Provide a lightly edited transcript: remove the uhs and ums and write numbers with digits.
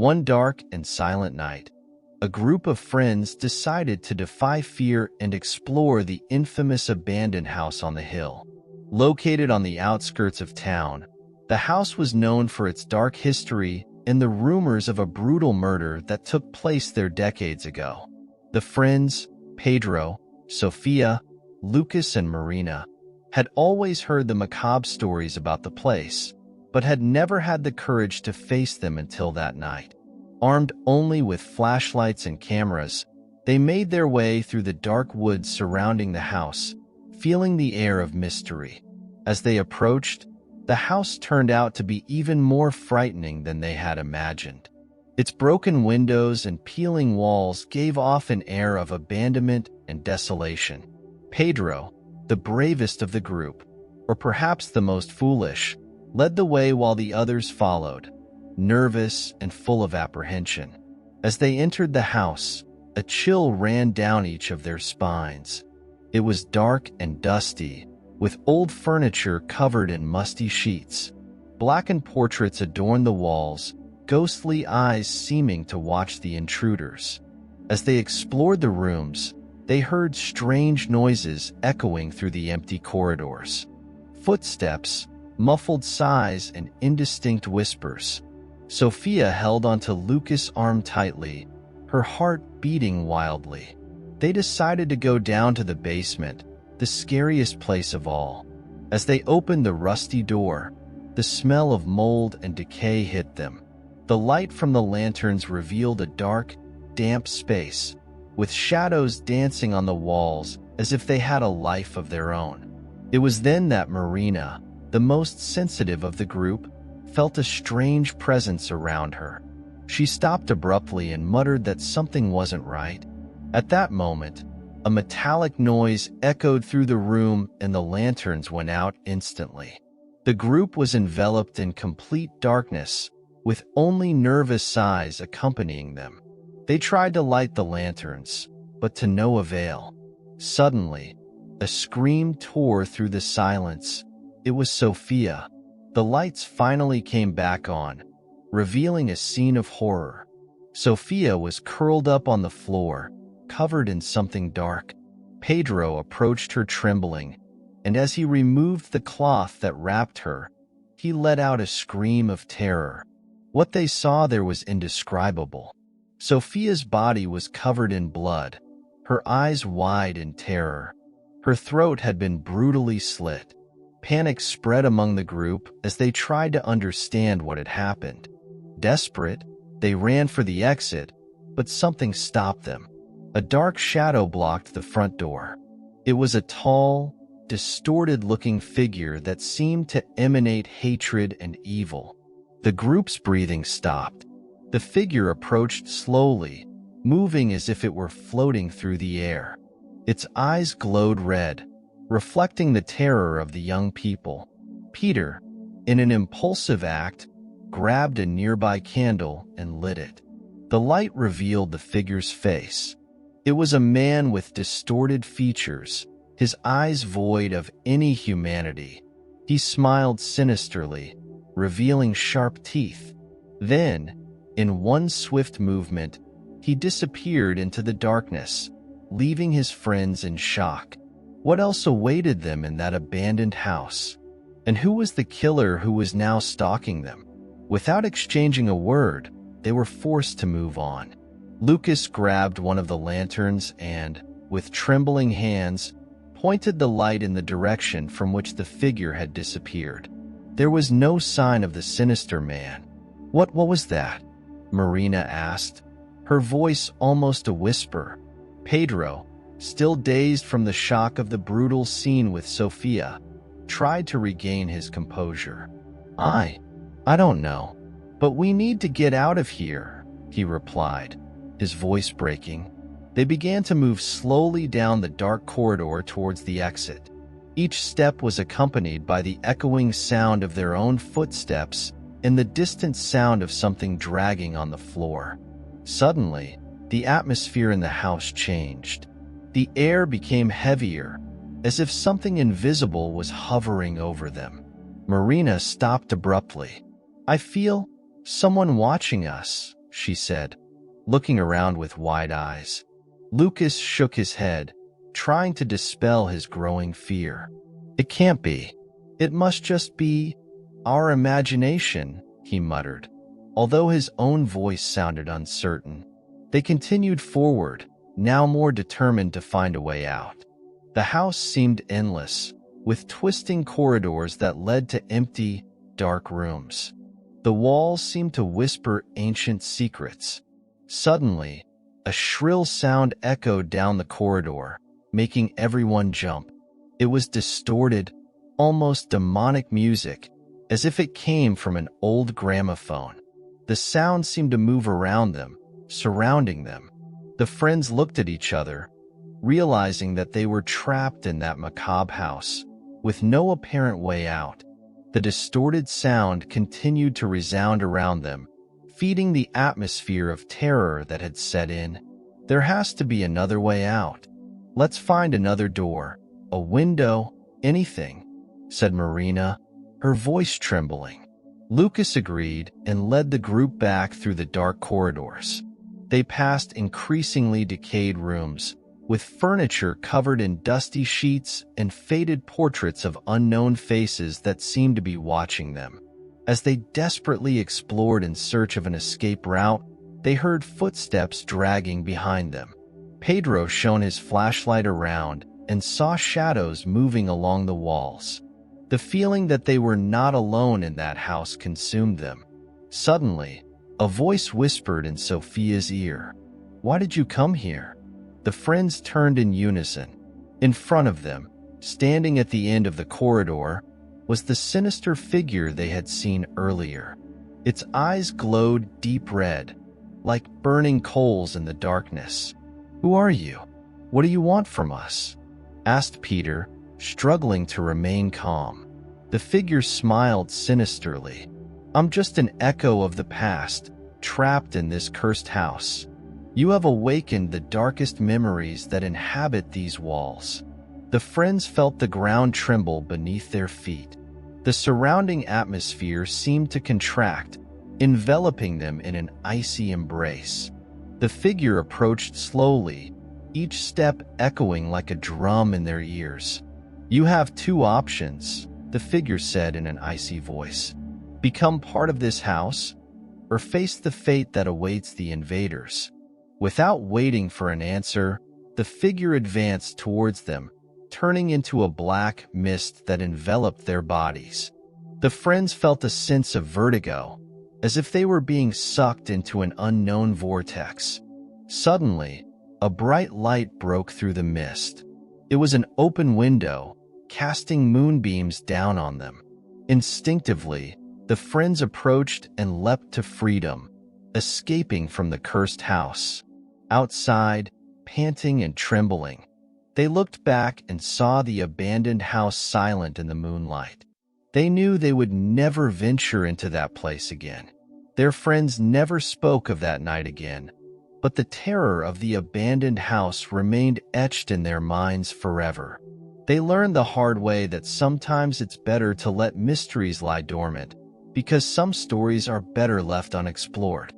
One dark and silent night, a group of friends decided to defy fear and explore the infamous abandoned house on the hill. Located on the outskirts of town, the house was known for its dark history and the rumors of a brutal murder that took place there decades ago. The friends, Pedro, Sofia, Lucas, and Marina, had always heard the macabre stories about the place, but had never had the courage to face them until that night. Armed only with flashlights and cameras, they made their way through the dark woods surrounding the house, feeling the air of mystery. As they approached, the house turned out to be even more frightening than they had imagined. Its broken windows and peeling walls gave off an air of abandonment and desolation. Pedro, the bravest of the group, or perhaps the most foolish, led the way while the others followed, nervous and full of apprehension. As they entered the house, a chill ran down each of their spines. It was dark and dusty, with old furniture covered in musty sheets. Blackened portraits adorned the walls, ghostly eyes seeming to watch the intruders. As they explored the rooms, they heard strange noises echoing through the empty corridors. Footsteps, muffled sighs, and indistinct whispers. Sofia held onto Lucas' arm tightly, her heart beating wildly. They decided to go down to the basement, the scariest place of all. As they opened the rusty door, the smell of mold and decay hit them. The light from the lanterns revealed a dark, damp space, with shadows dancing on the walls as if they had a life of their own. It was then that Marina, the most sensitive of the group, felt a strange presence around her. She stopped abruptly and muttered that something wasn't right. At that moment, a metallic noise echoed through the room and the lanterns went out instantly. The group was enveloped in complete darkness, with only nervous sighs accompanying them. They tried to light the lanterns, but to no avail. Suddenly, a scream tore through the silence. It was Sofia. The lights finally came back on, revealing a scene of horror. Sofia was curled up on the floor, covered in something dark. Pedro approached her trembling, and as he removed the cloth that wrapped her, he let out a scream of terror. What they saw there was indescribable. Sofia's body was covered in blood, her eyes wide in terror. Her throat had been brutally slit. Panic spread among the group as they tried to understand what had happened. Desperate, they ran for the exit, but something stopped them. A dark shadow blocked the front door. It was a tall, distorted-looking figure that seemed to emanate hatred and evil. The group's breathing stopped. The figure approached slowly, moving as if it were floating through the air. Its eyes glowed red, reflecting the terror of the young people. Peter, in an impulsive act, grabbed a nearby candle and lit it. The light revealed the figure's face. It was a man with distorted features, his eyes void of any humanity. He smiled sinisterly, revealing sharp teeth. Then, in one swift movement, he disappeared into the darkness, leaving his friends in shock. What else awaited them in that abandoned house? And who was the killer who was now stalking them? Without exchanging a word, they were forced to move on. Lucas grabbed one of the lanterns and, with trembling hands, pointed the light in the direction from which the figure had disappeared. There was no sign of the sinister man. What was that? Marina asked, her voice almost a whisper. Pedro, still dazed from the shock of the brutal scene with Sofia, tried to regain his composure. I don't know, but we need to get out of here, he replied, his voice breaking. They began to move slowly down the dark corridor towards the exit. Each step was accompanied by the echoing sound of their own footsteps and the distant sound of something dragging on the floor. Suddenly, the atmosphere in the house changed. The air became heavier, as if something invisible was hovering over them. Marina stopped abruptly. I feel someone watching us, she said, looking around with wide eyes. Lucas shook his head, trying to dispel his growing fear. It can't be. It must just be our imagination, he muttered, although his own voice sounded uncertain. They continued forward, now more determined to find a way out. The house seemed endless, with twisting corridors that led to empty, dark rooms. The walls seemed to whisper ancient secrets. Suddenly, a shrill sound echoed down the corridor, making everyone jump. It was distorted, almost demonic music, as if it came from an old gramophone. The sound seemed to move around them, surrounding them. The friends looked at each other, realizing that they were trapped in that macabre house, with no apparent way out. The distorted sound continued to resound around them, feeding the atmosphere of terror that had set in. There has to be another way out. Let's find another door, a window, anything, said Marina, her voice trembling. Lucas agreed and led the group back through the dark corridors. They passed increasingly decayed rooms, with furniture covered in dusty sheets and faded portraits of unknown faces that seemed to be watching them. As they desperately explored in search of an escape route, they heard footsteps dragging behind them. Pedro shone his flashlight around and saw shadows moving along the walls. The feeling that they were not alone in that house consumed them. Suddenly, a voice whispered in Sophia's ear, "Why did you come here?" The friends turned in unison. In front of them, standing at the end of the corridor, was the sinister figure they had seen earlier. Its eyes glowed deep red, like burning coals in the darkness. "Who are you? What do you want from us?" asked Peter, struggling to remain calm. The figure smiled sinisterly. "I'm just an echo of the past, trapped in this cursed house. You have awakened the darkest memories that inhabit these walls." The friends felt the ground tremble beneath their feet. The surrounding atmosphere seemed to contract, enveloping them in an icy embrace. The figure approached slowly, each step echoing like a drum in their ears. "You have two options," the figure said in an icy voice. "Become part of this house, or face the fate that awaits the invaders." Without waiting for an answer, the figure advanced towards them, turning into a black mist that enveloped their bodies. The friends felt a sense of vertigo, as if they were being sucked into an unknown vortex. Suddenly, a bright light broke through the mist. It was an open window, casting moonbeams down on them. Instinctively, the friends approached and leapt to freedom, escaping from the cursed house. Outside, panting and trembling, they looked back and saw the abandoned house silent in the moonlight. They knew they would never venture into that place again. Their friends never spoke of that night again, but the terror of the abandoned house remained etched in their minds forever. They learned the hard way that sometimes it's better to let mysteries lie dormant, because some stories are better left unexplored.